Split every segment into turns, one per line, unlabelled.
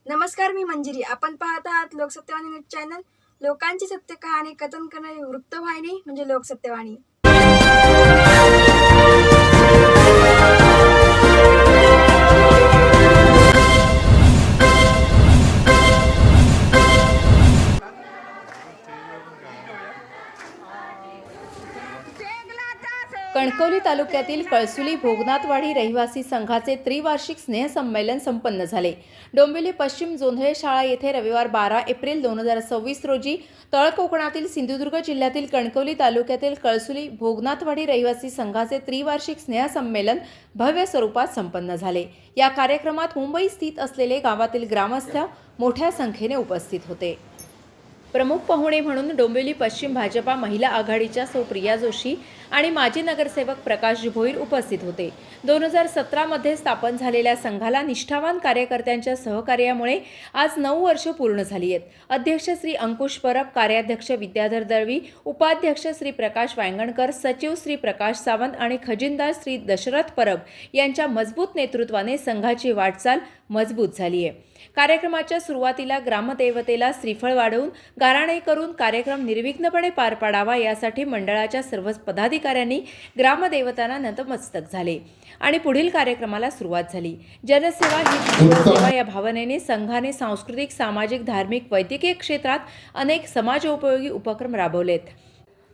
नमस्कार, मी मंजिरी. आपण पाहत आहात लोकसत्यवाणी न्यूज चॅनल. लोकांची सत्य कहाणी कथन करणारी वृत्तवाहिनी म्हणजे लोकसत्यवाणी.
कणकवली तालुक्यातील कळसुली भोगनाथवाडी रहिवासी संघाचे त्रिवार्षिक स्नेहसंमेलन संपन्न झाले. डोंबिवली पश्चिम जोंधळे शाळा येथे रविवार 12 एप्रिल 2026 रोजी तळ कोकणातील सिंधुदुर्ग जिल्ह्यातील कणकवली तालुक्यातील कळसुली भोगनाथवाडी रहिवासी संघाचे त्रिवार्षिक स्नेहसंमेलन भव्य स्वरूपात संपन्न झाले. या कार्यक्रमात मुंबई स्थित असलेले गावातील ग्रामस्थ मोठ्या संख्येने उपस्थित होते. प्रमुख पाहुणे म्हणून डोंबिवली पश्चिम भाजपा महिला आघाडीच्या सौ प्रिया जोशी आणि माजी नगरसेवक प्रकाश भोईर उपस्थित होते. 2017 मध्ये स्थापन झालेल्या संघाला निष्ठावान कार्यकर्त्यांच्या सहकार्यामुळे आज 9 वर्ष पूर्ण झाली आहेत. अध्यक्ष श्री अंकुश परब, कार्याध्यक्ष विद्याधर दळवी, उपाध्यक्ष श्री प्रकाश वांगणकर, सचिव श्री प्रकाश सावंत आणि खजिनदार श्री दशरथ परब यांच्या मजबूत नेतृत्वाने संघाची वाटचाल मजबूत झाली आहे. कार्यक्रमाच्या सुरुवातीला ग्रामदेवतेला श्रीफळ वाढवून गाराणे करून कार्यक्रम निर्विघ्नपणे पार पाडावा यासाठी मंडळाच्या सर्व पदाधिकाऱ्यांनी ग्रामदेवतांना नतमस्तक झाले आणि पुढील कार्यक्रमाला सुरुवात झाली. जनसेवा ही सेवा या भावनेने संघाने सांस्कृतिक, सामाजिक, धार्मिक, वैद्यकीय क्षेत्रात अनेक समाजोपयोगी उपक्रम राबवलेत.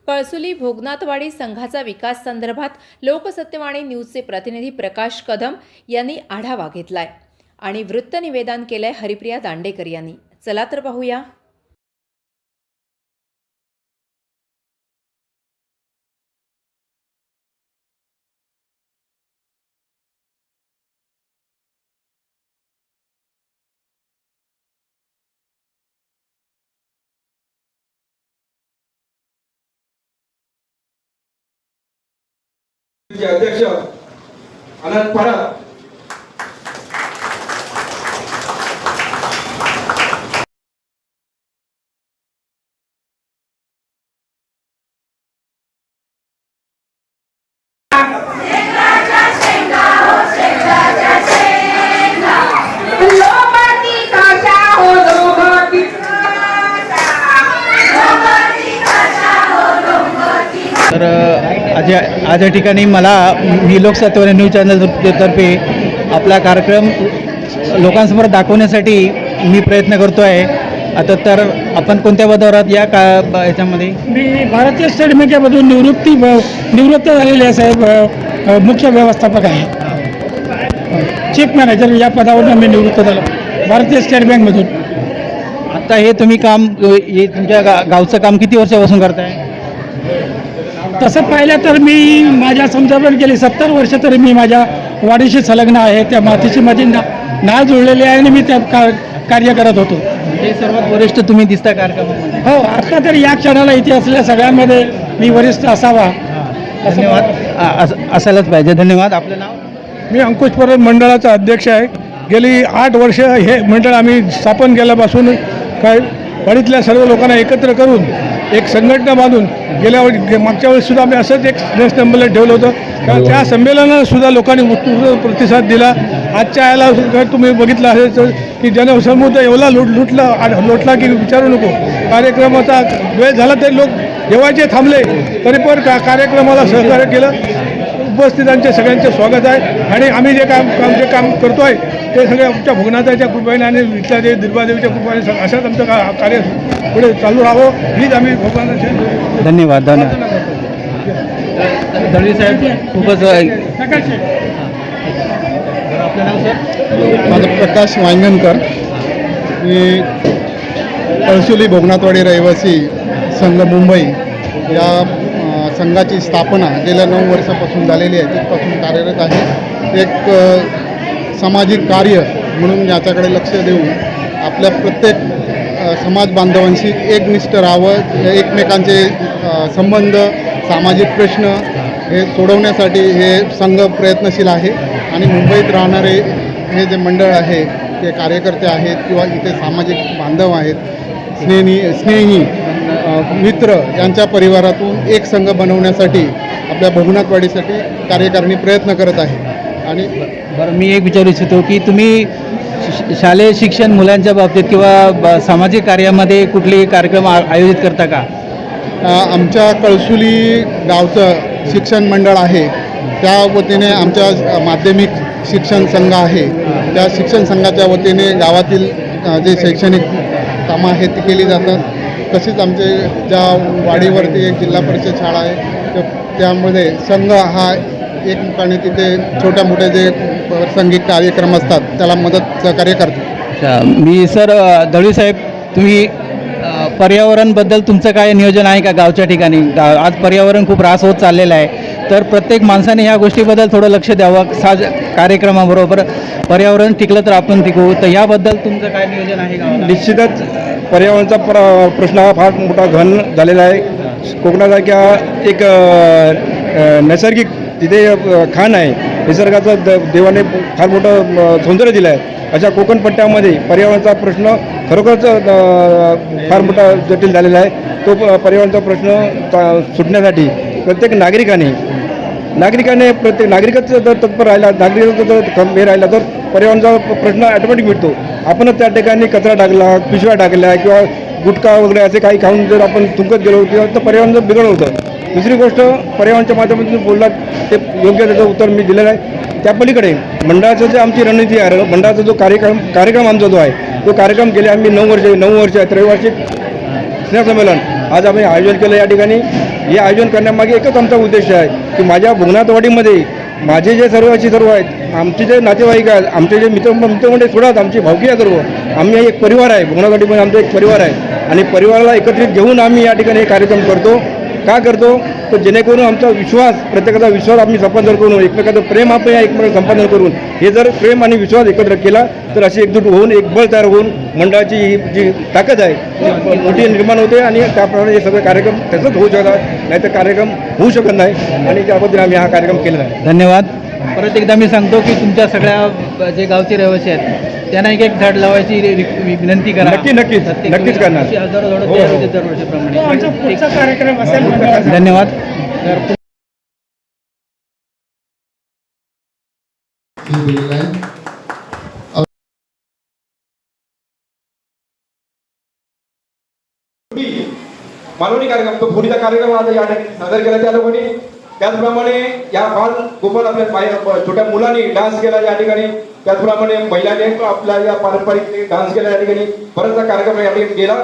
कळसुली भोगनाथवाडी संघाचा विकास संदर्भात लोकसत्यवाणी न्यूजचे प्रतिनिधी प्रकाश कदम यांनी आढावा घेतलाय आणि वृत्त निवेदन केलंय हरिप्रिया दांडेकर यांनी. चला तर पाहूया.
अध्यक्ष अनंत परब,
तर आज या ठिकाणी मी लोकसत्यवाणी न्यूज चॅनल तर्फे आपला कार्यक्रम लोकांसमोर दाखवण्यासाठी मी प्रयत्न करतो आहे. आता तर आपण कोणत्या पदावर आहात याच्यामध्ये?
मी भारतीय स्टेट बँकेमधून निवृत्त झालेले आहे साहेब. मुख्य व्यवस्थापक आहे, चीफ मॅनेजर या पदावरून मी निवृत्त झालो भारतीय स्टेट बँकमधून.
आता हे तुम्ही काम तुमच्या गावचं काम किती वर्षापासून करताय?
तसं पाहिलं तर मी माझ्या समजावून गेली 70 वर्ष तरी मी माझ्या वाडीशी संलग्न आहे. त्या मातीची माझी नाळ जुळलेली आहे आणि मी त्या कार्य करत होतो.
हे सर्वात वरिष्ठ तुम्ही दिसता कार्यक्रमामध्ये.
हो, आता तर या क्षणाला इथे असलेल्या सगळ्यांमध्ये मी वरिष्ठ असावा.
धन्यवाद. असायलाच पाहिजे. धन्यवाद. आपलं नाव?
मी अंकुश परब, मंडळाचा अध्यक्ष आहे. गेली 8 वर्ष हे मंडळ आम्ही स्थापन केल्यापासून काय वाडीतल्या सर्व लोकांना एकत्र करून एक संघटना बांधून मागच्या वेळेस सुद्धा आम्ही असंच एक संमेलन ठेवलं होतं. कारण त्या संमेलनाला सुद्धा लोकांनी उत्स्फूर्त प्रतिसाद दिला. आजच्या याला तुम्ही बघितलं असेल की जनसमुद्र एवढा लोटला की विचारू नको. कार्यक्रमाचा वेळ झाला तरी लोक जेवायचे थांबले तरी पण कार्यक्रमाला सहकार्य केलं. उपस्थितांचे सगळ्यांचे स्वागत आहे आणि आम्ही जे काम करतो आहे ते सगळे आमच्या भोगनाथाच्या कृपेने आणि इथल्या जे दुर्गादेवीच्या कृपेने असंच आमचं कार्य पुढे चालू राहावं हीच आम्ही भगवानाचे
धन्यवाद. दळवी साहेब खूपच. आपलं नाव सर?
माझं प्रकाश वांगणकर. मी कळसुली भोगनाथवाडी रहिवासी संघ मुंबई या संघाची स्थापना गेल्या 9 वर्षापासून झालेली आहे. तिथपासून कार्यरत आहे. एक सामाजिक कार्य म्हणून याच्याकडे लक्ष देऊन आपल्या प्रत्येक समाज बांधवांशी एकनिष्ठ राहावं, एकमेकांचे संबंध, सामाजिक प्रश्न हे सोडवण्यासाठी हे संघ प्रयत्नशील आहे. आणि मुंबईत राहणारे हे जे मंडळ आहे ते कार्यकर्ते आहेत किंवा इथे सामाजिक बांधव आहेत, स्नेही मित्र यांच्या परिवारातून एक संघ बनवण्यासाठी आपल्या भोगनाथवाडीसाठी कार्यकारिणी प्रयत्न करत आहे. आणि
बरं, मी एक विचारू इच्छितो की तुम्ही शालेय शिक्षण मुलांच्या बाबतीत किंवा सामाजिक कार्यामध्ये कुठलेही कार्यक्रम आयोजित करता का?
आमच्या कळसुली गावचं शिक्षण मंडळ आहे, त्या वतीने आमच्या माध्यमिक शिक्षण संघ आहे, त्या शिक्षण संघाच्या वतीने गावातील जे शैक्षणिक कामं आहेत ती केली जातात. तसेच आमचे ज्या वाडीवरती एक जिल्हा परिषद शाळा आहे त्यामध्ये संघ हा एकमुखाने तिथे छोट्या मोठे जे सांघिक कार्यक्रम असतात त्याला मदत सहकार्य करतो.
अच्छा, मी सर दळवी साहेब, तुम्ही पर्यावरणबद्दल तुमचं काय नियोजन आहे का गावच्या ठिकाणी? आज पर्यावरण खूप ऱ्हास होत चाललेला आहे, तर प्रत्येक माणसाने ह्या गोष्टीबद्दल थोडं लक्ष द्यावं. कार्यक्रमाबरोबर पर्यावरण टिकलं तर आपण टिकू, तर याबद्दल तुमचं काय नियोजन आहे गावाला?
निश्चितच पर्यावरणाचा प्रश्न हा फार मोठा घन झालेला आहे. कोकणासारख्या एक नैसर्गिक तिथे खाण आहे, निसर्गाचं देवाने फार मोठं सौंदर्य दिलं आहे. अशा कोकण पट्ट्यामध्ये पर्यावरणाचा प्रश्न खरोखरच फार मोठा जटिल झालेला आहे. तो पर्यावरणाचा प्रश्न सुटण्यासाठी प्रत्येक नागरिकाने प्रत्येक नागरिकच जर तत्पर राहिला, नागरिक जर हे राहिला तर पर्यावरणाचा प्रश्न ऑटोमॅटिक मिटतो. आपणच त्या ठिकाणी कचरा टाकला, पिशव्या टाकल्या किंवा गुटखा वगैरे असे काही खाऊन जर आपण थुंकत गेलो किंवा तर पर्यावरणाचं बिघड होतं. दुसरी गोष्ट, पर्यावरणाच्या माध्यमातून बोललात ते योग्य त्याचं उत्तर मी दिलेलं आहे. त्या पलीकडे मंडळाचं जे आमची रणनीती आहे, मंडळाचा जो कार्यक्रम आमचा जो आहे तो कार्यक्रम गेले आम्ही 9 वर्ष त्रैवार्षिक स्नेहसंमेलन आज आम्ही आयोजन केलं या ठिकाणी. हे आयोजन करण्यामागे एकच आमचा उद्देश आहे की माझ्या भोगनाथवाडीमध्ये माझे जे सर्व आहेत, आमचे जे नातेवाईक आहेत, आमचे जे मित्रमंडळी सोडात आमची भावकी आहे, सर्व आम्ही एक परिवार आहे. भोगनाथवाडीमध्ये आमचा एक परिवार आहे आणि परिवाराला एकत्रित घेऊन आम्ही या ठिकाणी हे कार्यक्रम करतो. का करतो तर जेणेकरून आमचा विश्वास, प्रत्येकाचा विश्वास आम्ही संपादन करून, एकमेकाचं प्रेम आपण या एकमेकांचं संपादन करून, हे जर प्रेम आणि विश्वास एकत्र केला तर अशी एकजूट होऊन एक बळ तयार होऊन मंडळाची ही जी ताकद आहे ती मोठी निर्माण होते आणि त्याप्रमाणे हे सगळे कार्यक्रम त्याचंच होऊ शकतात, नाहीतर कार्यक्रम होऊ शकत नाही. आणि त्याबद्दल आम्ही हा कार्यक्रम केलेला आहे.
धन्यवाद. परत एकदा मी सांगतो की तुमच्या सगळ्या जे गावचे रहिवासी आहेत त्यांना एक झाड लावायची विनंती करा.
नक्कीच करणार.
हजारो झाडं तयार होते दरवर्षीप्रमाणे.
आमचा पुढचा कार्यक्रम असेल.
धन्यवाद.
मालवणी कार्यक्रम, तो फोडीचा कार्यक्रम आज या ठिकाणी सादर केला त्या लोकांनी. त्याचप्रमाणे या बाल गोपाल आपल्या छोट्या मुलांनी डान्स केला या ठिकाणी. त्याचप्रमाणे महिलांनी आपल्या या पारंपरिक डान्स केला या ठिकाणी. बराचसा कार्यक्रम या ठिकाणी गेला.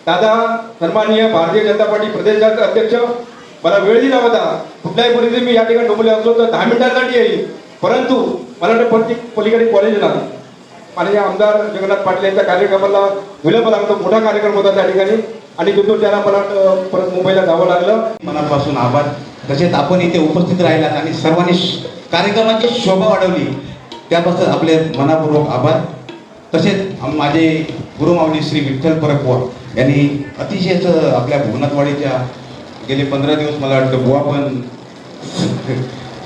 दादा सन्माननीय भारतीय जनता पार्टी प्रदेशाचे अध्यक्ष, मला वेळ दिला होता. कुठल्याही परिस्थितीत मी या ठिकाणी डोंबले असलो तर 10 मिनिटांसाठी येईल, परंतु मला वाटतं पलीकडे कॉलेजला आणि आमदार जगन्नाथ पाटील यांच्या कार्यक्रमाला विलंब लागतो. मोठा कार्यक्रम होता त्या ठिकाणी आणि तिथून त्याला मला परत मुंबईला जावं लागलं.
मनापासून आभार. तसेच आपण इथे उपस्थित राहिलात आणि सर्वांनी कार्यक्रमाची शोभा वाढवली त्याबद्दल आपले मनापूर्वक आभार. तसेच माझे गुरुमाऊली श्री विठ्ठल परब बुवा यांनी अतिशय आपल्या भुवनाथवाडीच्या गेले 15 दिवस मला वाटतं बुवा पण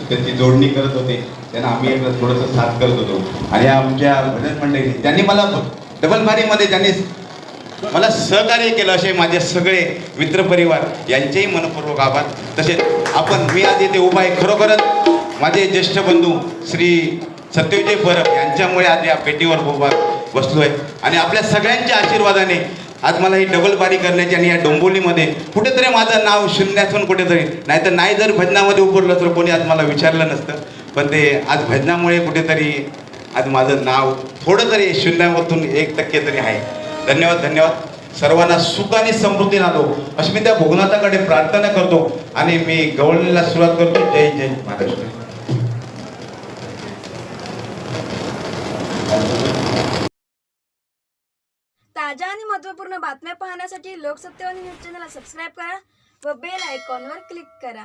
त्यांची जोडणी करत होते, त्यांना आम्ही एक थोडंसं साथ करत होतो. आणि आमच्या भजन मंडळी त्यांनी मला डबल बारीमध्ये त्यांनी मला सहकार्य केलं, असे माझे सगळे मित्रपरिवार यांचेही मनपूर्वक आभार. तसेच मी आज इथे उभा आहे, खरोखरच माझे ज्येष्ठ बंधू श्री सत्यविजय परब यांच्यामुळे आज या पेटीवर उभा बसलो आहे. आणि आपल्या सगळ्यांच्या आशीर्वादाने आज मला ही डबल बारी करण्याची आणि या डोंबिवलीमध्ये कुठेतरी माझं नाव शून्यातून कुठेतरी, नाहीतर नाही जर भजनामध्ये उतरलं तर कोणी आज मला विचारलं नसतं. पण ते आज भजनामुळे कुठेतरी आज माझं नाव थोडं तरी शून्यामधून 1% तरी आहे. धन्यवाद. सर्वांना सुख आणि समृद्धी नांदो अशी मी त्या भोगनाथाकडे प्रार्थना करतो आणि मी गवळणीला सुरुवात करतो. जय जय महाराष्ट्र.
ताज्या आणि महत्त्वपूर्ण बातम्या पाहण्यासाठी लोकसत्यवाणी न्यूज चॅनलला सबस्क्राईब करा व बेल आयकॉनवर क्लिक करा.